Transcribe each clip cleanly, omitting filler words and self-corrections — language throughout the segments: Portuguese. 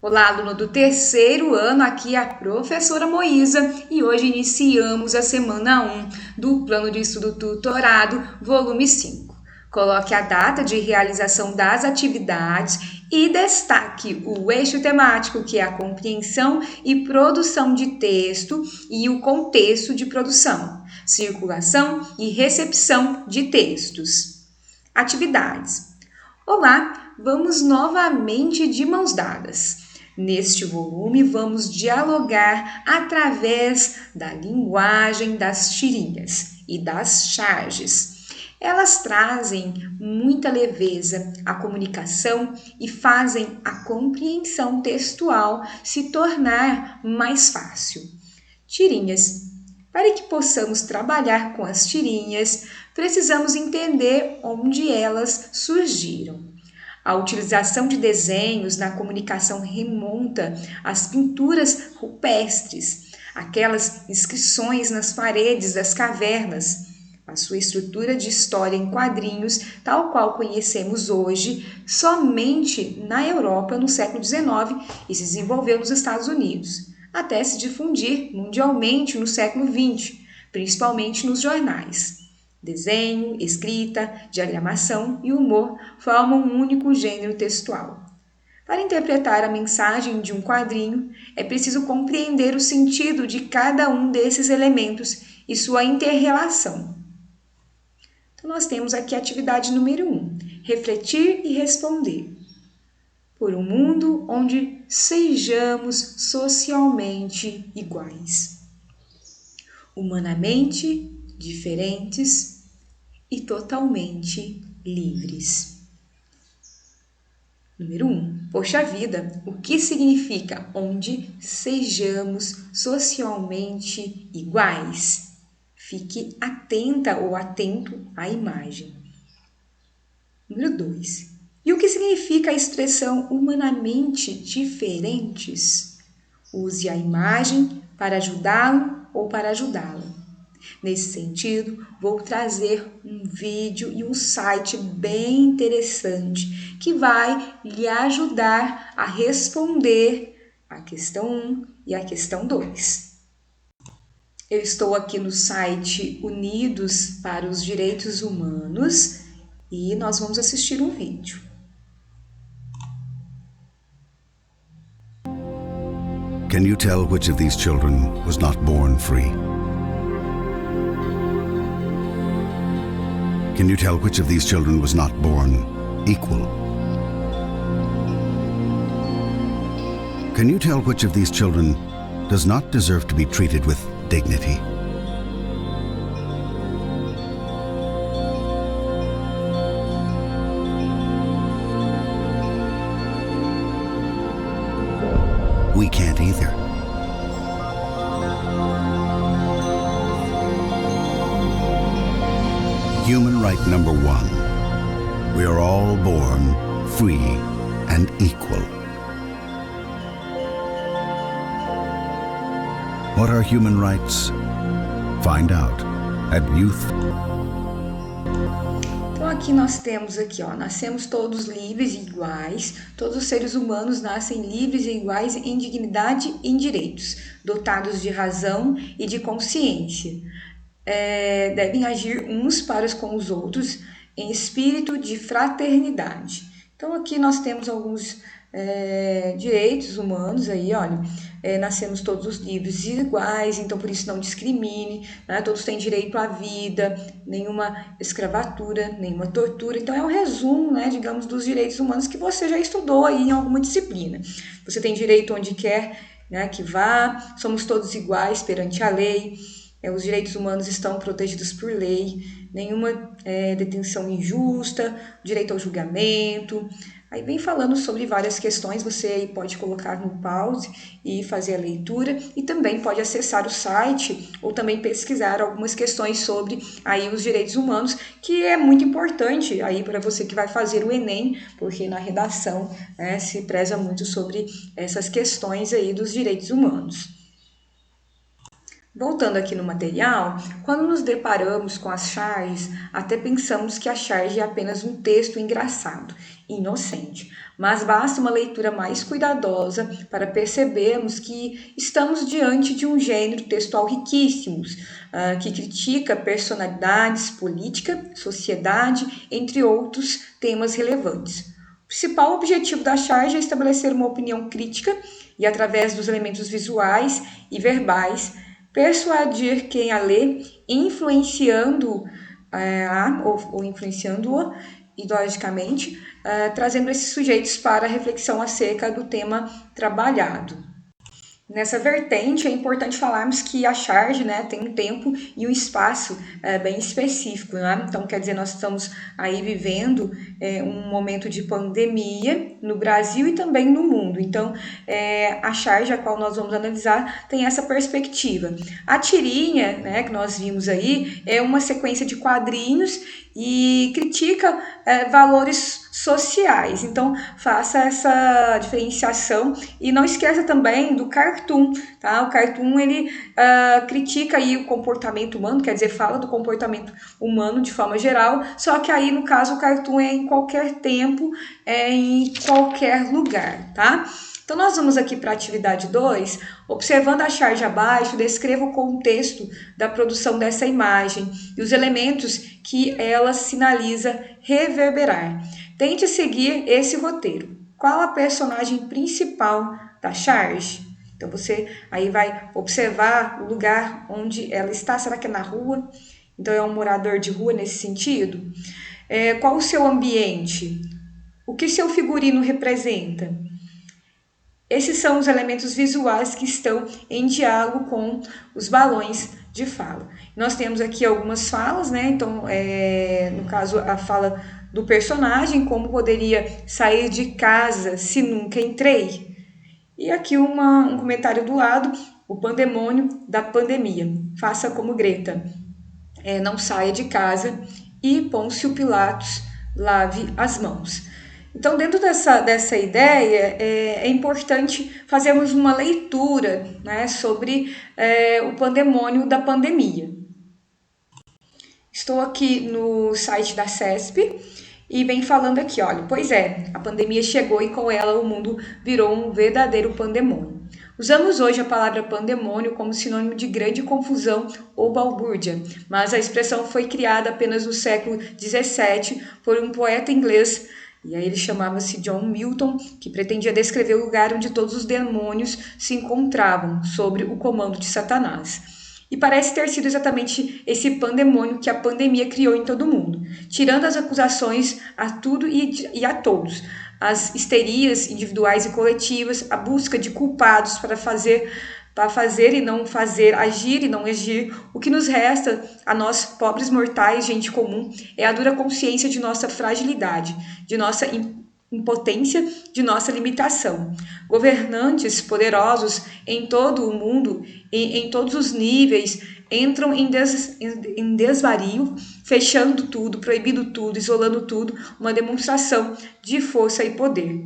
Olá, aluno do terceiro ano, aqui é a professora Moísa e hoje iniciamos a semana 1 do Plano de Estudo Tutorado, volume 5. Coloque a data de realização das atividades e destaque o eixo temático, que é a compreensão e produção de texto e o contexto de produção, circulação e recepção de textos. Atividades. Olá, vamos novamente de mãos dadas. Neste volume, vamos dialogar através da linguagem das tirinhas e das charges. Elas trazem muita leveza à comunicação e fazem a compreensão textual se tornar mais fácil. Tirinhas. Para que possamos trabalhar com as tirinhas, precisamos entender onde elas surgiram. A utilização de desenhos na comunicação remonta às pinturas rupestres, aquelas inscrições nas paredes das cavernas. A sua estrutura de história em quadrinhos, tal qual conhecemos hoje, somente na Europa no século XIX e se desenvolveu nos Estados Unidos, até se difundir mundialmente no século XX, principalmente nos jornais. Desenho, escrita, diagramação e humor formam um único gênero textual. Para interpretar a mensagem de um quadrinho, é preciso compreender o sentido de cada um desses elementos e sua inter-relação. Então, nós temos aqui a atividade número 1, refletir e responder. Por um mundo onde sejamos socialmente iguais, humanamente diferentes e totalmente livres. Número 1. Poxa vida, o que significa onde sejamos socialmente iguais? Fique atenta ou atento à imagem. Número 2. E o que significa a expressão humanamente diferentes? Use a imagem para ajudá-lo ou para ajudá-la. Nesse sentido, vou trazer um vídeo e um site bem interessante que vai lhe ajudar a responder a questão 1 e a questão 2. Eu estou aqui no site Unidos para os Direitos Humanos e nós vamos assistir um vídeo. Can you tell which of these children was not born free? Can you tell which of these children was not born equal? Can you tell which of these children does not deserve to be treated with dignity? We can't either. Human right number 1. We are all born free and equal. What are human rights? Find out at Youth. Então aqui nós temos nascemos todos livres e iguais, todos os seres humanos nascem livres e iguais em dignidade e em direitos, dotados de razão e de consciência. Devem agir uns para com os outros em espírito de fraternidade. Então aqui nós temos alguns direitos humanos aí, olha, nascemos todos livres e iguais, então por isso não discrimine, né? Todos têm direito à vida, nenhuma escravatura, nenhuma tortura. Então é um resumo, né, digamos, dos direitos humanos que você já estudou aí em alguma disciplina. Você tem direito onde quer, né, que vá, somos todos iguais perante a lei. Os direitos humanos estão protegidos por lei, nenhuma detenção injusta, direito ao julgamento. Aí vem falando sobre várias questões, você aí pode colocar no pause e fazer a leitura e também pode acessar o site ou também pesquisar algumas questões sobre aí os direitos humanos, que é muito importante aí para você que vai fazer o Enem, porque na redação, né, se preza muito sobre essas questões aí dos direitos humanos. Voltando aqui no material, quando nos deparamos com as charges, até pensamos que a charge é apenas um texto engraçado, inocente, mas basta uma leitura mais cuidadosa para percebermos que estamos diante de um gênero textual riquíssimo, que critica personalidades, política, sociedade, entre outros temas relevantes. O principal objetivo da charge é estabelecer uma opinião crítica e, através dos elementos visuais e verbais, persuadir quem a lê, influenciando ou influenciando-o ideologicamente, trazendo esses sujeitos para a reflexão acerca do tema trabalhado. Nessa vertente, é importante falarmos que a charge, né, tem um tempo e um espaço bem específico, né? Então, quer dizer, nós estamos aí vivendo um momento de pandemia no Brasil e também no mundo. Então, a charge, a qual nós vamos analisar, tem essa perspectiva. A tirinha, né, que nós vimos aí, é uma sequência de quadrinhos e critica valores sociais. Então, faça essa diferenciação e não esqueça também do cartoon, tá? O cartoon, ele critica aí o comportamento humano, quer dizer, fala do comportamento humano de forma geral, só que aí, no caso, o cartoon é em qualquer tempo, em qualquer lugar, tá? Então, nós vamos aqui para a atividade 2, observando a charge abaixo, descreva o contexto da produção dessa imagem e os elementos que ela sinaliza reverberar. Tente seguir esse roteiro. Qual a personagem principal da charge? Então, você aí vai observar o lugar onde ela está. Será que é na rua? Então, é um morador de rua nesse sentido? Qual o seu ambiente? O que seu figurino representa? Esses são os elementos visuais que estão em diálogo com os balões de fala. Nós temos aqui algumas falas, né? Então, no caso, a fala do personagem, como poderia sair de casa se nunca entrei. E aqui um comentário do lado, o pandemônio da pandemia. Faça como Greta, não saia de casa e Pôncio Pilatos lave as mãos. Então, dentro dessa ideia, é importante fazermos uma leitura, né, sobre o pandemônio da pandemia. Estou aqui no site da CESP e vem falando aqui, olha, pois a pandemia chegou e com ela o mundo virou um verdadeiro pandemônio. Usamos hoje a palavra pandemônio como sinônimo de grande confusão ou balbúrdia, mas a expressão foi criada apenas no século XVII por um poeta inglês. E aí ele chamava-se John Milton, que pretendia descrever o lugar onde todos os demônios se encontravam, sob o comando de Satanás. E parece ter sido exatamente esse pandemônio que a pandemia criou em todo o mundo, tirando as acusações a tudo e a todos, as histerias individuais e coletivas, a busca de culpados para fazer e não fazer, agir e não agir. O que nos resta, a nós, pobres mortais, gente comum, é a dura consciência de nossa fragilidade, de nossa impotência, de nossa limitação. Governantes poderosos em todo o mundo, em todos os níveis, entram em desvario, fechando tudo, proibindo tudo, isolando tudo, uma demonstração de força e poder.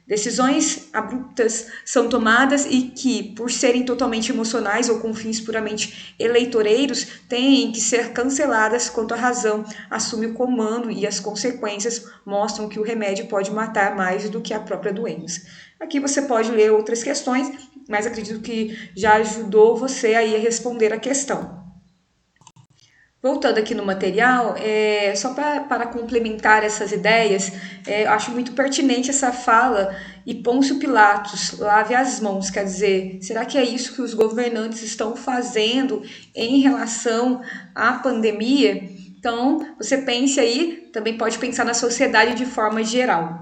Decisões abruptas são tomadas e que, por serem totalmente emocionais ou com fins puramente eleitoreiros, têm que ser canceladas quanto a razão assume o comando e as consequências mostram que o remédio pode matar mais do que a própria doença. Aqui você pode ler outras questões, mas acredito que já ajudou você aí a responder a questão. Voltando aqui no material, só para complementar essas ideias, acho muito pertinente essa fala, e Pôncio Pilatos, lave as mãos, quer dizer, será que é isso que os governantes estão fazendo em relação à pandemia? Então, você pense aí, também pode pensar na sociedade de forma geral.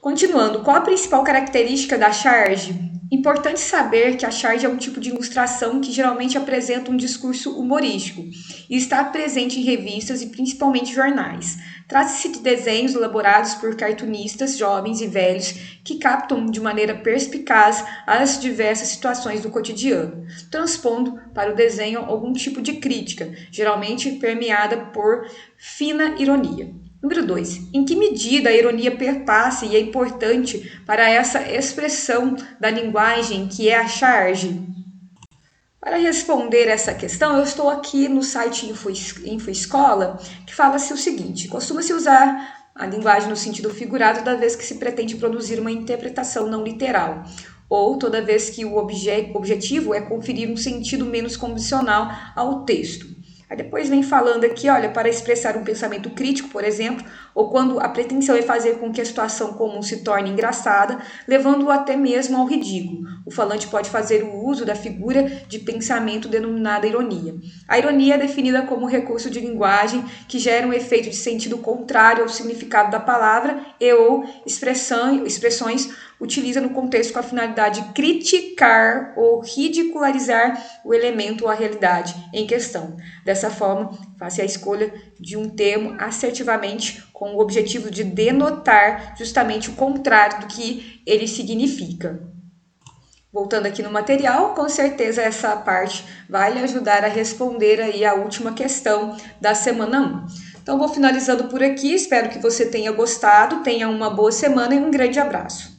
Continuando, qual a principal característica da charge? Importante saber que a charge é um tipo de ilustração que geralmente apresenta um discurso humorístico e está presente em revistas e principalmente jornais. Trata-se de desenhos elaborados por cartunistas jovens e velhos que captam de maneira perspicaz as diversas situações do cotidiano, transpondo para o desenho algum tipo de crítica, geralmente permeada por fina ironia. Número 2. Em que medida a ironia perpassa e é importante para essa expressão da linguagem que é a charge? Para responder essa questão, eu estou aqui no site InfoEscola, que fala-se o seguinte: costuma-se usar a linguagem no sentido figurado toda vez que se pretende produzir uma interpretação não literal, ou toda vez que o objetivo é conferir um sentido menos convencional ao texto. Aí depois vem falando aqui, olha, para expressar um pensamento crítico, por exemplo, ou quando a pretensão é fazer com que a situação comum se torne engraçada, levando-o até mesmo ao ridículo. O falante pode fazer o uso da figura de pensamento denominada ironia. A ironia é definida como um recurso de linguagem que gera um efeito de sentido contrário ao significado da palavra e ou expressões utiliza no contexto com a finalidade de criticar ou ridicularizar o elemento ou a realidade em questão. Dessa forma, faça a escolha de um termo assertivamente com o objetivo de denotar justamente o contrário do que ele significa. Voltando aqui no material, com certeza essa parte vai lhe ajudar a responder aí a última questão da semana 1. Então, vou finalizando por aqui, espero que você tenha gostado, tenha uma boa semana e um grande abraço.